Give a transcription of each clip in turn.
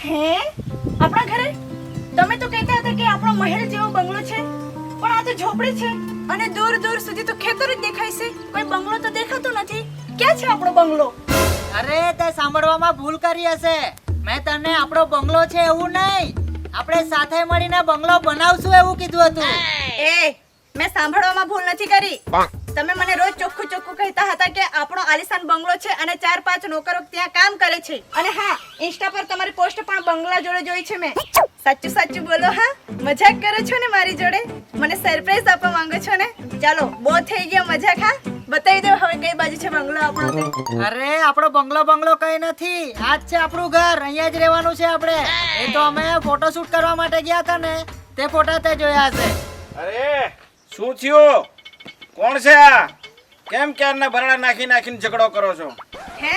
હે આપણા ઘરે તમે તો કહેતા હતા કે આપણો મહેલ જેવો બંગલો છે, પણ આ તો ઝોપડી છે અને દૂર દૂર સુધી તો ખેતર જ દેખાય છે, કોઈ બંગલો તો દેખાતો નથી. ક્યાં છે આપણો બંગલો? અરે તે સાંભળવામાં ભૂલ કરી હશે. મેં તને આપણો બંગલો છે એવું નહીં, આપણે સાથે મળીને બંગલો બનાવશું એવું કીધું હતું. એ મેં સાંભળવામાં ભૂલ નથી કરી. તમે મને રોજ ચોખ્ખું ચોખ્ખું કહેતા હતા કે આપણો આલિશાન બંગલો છે અને 4-5 નોકરો ત્યાં કામ કરે છે. અને હા, ઇન્સ્ટા પર તમારી પોસ્ટ પણ બંગલા જોડે જોઈ છે મેં. સાચું સાચું બોલો. હા, મજાક કરો છો ને મારી જોડે? મને સરપ્રાઈઝ આપવા માંગો છો ને? ચાલો, બહુ થઈ ગયો મજાક. હા, બતાવી દો હવે કઈ બાજુ છે બંગલો આપણો તે. અરે આપણો બંગલો કઈ નથી, આ જ છે આપણું ઘર, અહીંયા જ રહેવાનું છે આપણે. એ તો અમે ફોટોશૂટ કરવા માટે ગયા હતા ને, તે ફોટા તે જોયા હશે. અરે શું થયું? કોણ છે આ? કેમ ક્યારના ભરડા નાખીને ઝઘડો કરો છો? હે,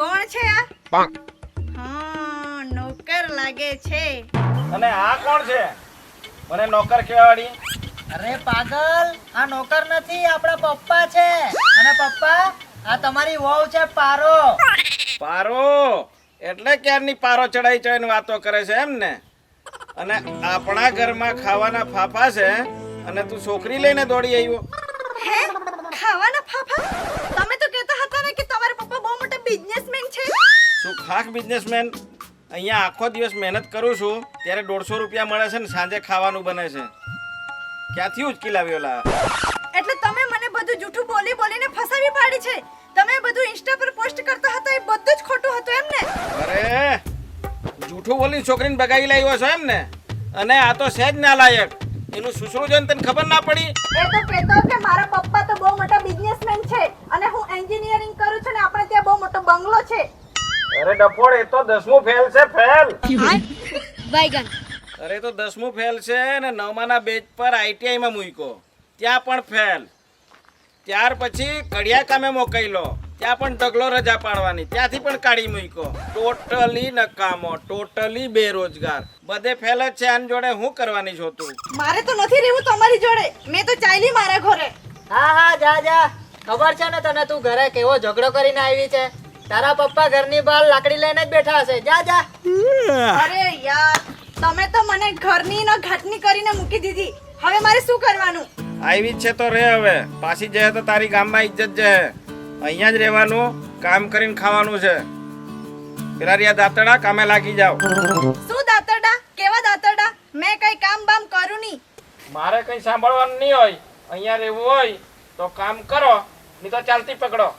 કોણ છે આ? હા, નોકર લાગે છે. અને આ કોણ છે? મને નોકર કહેવાડી? અરે પાગલ, આ નોકર નથી, આપણા પપ્પા છે. અને પપ્પા, આ તમારી વહુ છે પારો. પારો એટલે ક્યારની પારો ચડાઈ ચડાઈને વાતો કરે છે એમ ને? અને આપણા ઘરમાં ખાવાના ફાફા છે અને તું છોકરી લઈને દોડી આવ્યો? હે, ખાવાના ફાફા? તમે તો કહેતા હતા ને કે તમારા પપ્પા બહુ મોટા બિઝનેસમેન છે. શું ખાસ બિઝનેસમેન? અહીંયા આખો દિવસ મહેનત કરું છું ત્યારે 150 રૂપિયા મળે છે ને સાંજે ખાવાનું બને છે. ક્યાંથી ઉચકી લાવ્યો લા? એટલે તમે મને બધું જૂઠું બોલી બોલીને ફસાવી પાડી છે. તમે બધું ઇન્સ્ટા પર પોસ્ટ કરતા હતા એ બધું જ ખોટું હતું એમ ને? અરે જૂઠું બોલીને છોકરીને બગાવી લાવ્યો છો એમ ને? અને આ તો સહેજ ના લાયક. એનું સુસરું જોઈને તને ખબર ના પડી? એ તો કહેતો કે મારા પપ્પા તો બહુ મોટા બિઝનેસમેન છે અને હું એન્જિનિયરિંગ કરું છું ને આપણે ત્યાં બહુ મોટો બંગલો છે. અરે ડફોડ, એ તો 10મું ફેલ છે, ફેલ. બાયગન. અરે તો 10મું ફેલ છે ને 9માના બેચ પર આઈટીઆઈ માં મૂક્યો, ત્યાં પણ ફેલ. ત્યાર પછી કડિયા કામે મોકલ્યો, ત્યાં પણ ઢગલો રજા પાડવાની, ત્યાંથી પણ કાઢી મૂક્યો. ટોટલી નકામો, ટોટલી બેરોજગાર, બધે ફેલ જ છે. આની જોડે હું કરવાની છો તું? મારે તો નથી રહેવું તમારી જોડે. મેં તો ચાલી મારા ઘરે. હા, જા જા. ખબર છે ને તને, તું ઘરે કેવો ઝઘડો કરીને આવી છે. તારા પપ્પા ઘરની બહાર લાકડી લઈને જ બેઠા હશે. જા જા. અરે યાર, તમે તો મને ઘરની ન ઘાટની કરીને મૂકી દીધી. હવે મારે શું કરવાનું? આવી જ છે તો રે. હવે પાછી જાય તો તારી ગામમાં ઇજ્જત જાય. અહીંયા જ રહેવાનું, કામ કરીને ખાવાનું છે. પેલા રિયા દાંતડા, કામે લાગી જાવ. શું દાતરડા? કેવા દાતરડા? મેં કઈ કામ બામ કરું નહીં. મારે કઈ સાંભળવાનું નહીં હોય. અહીંયા રહેવું હોય તો કામ કરો, નહીં તો ચાલતી પકડો.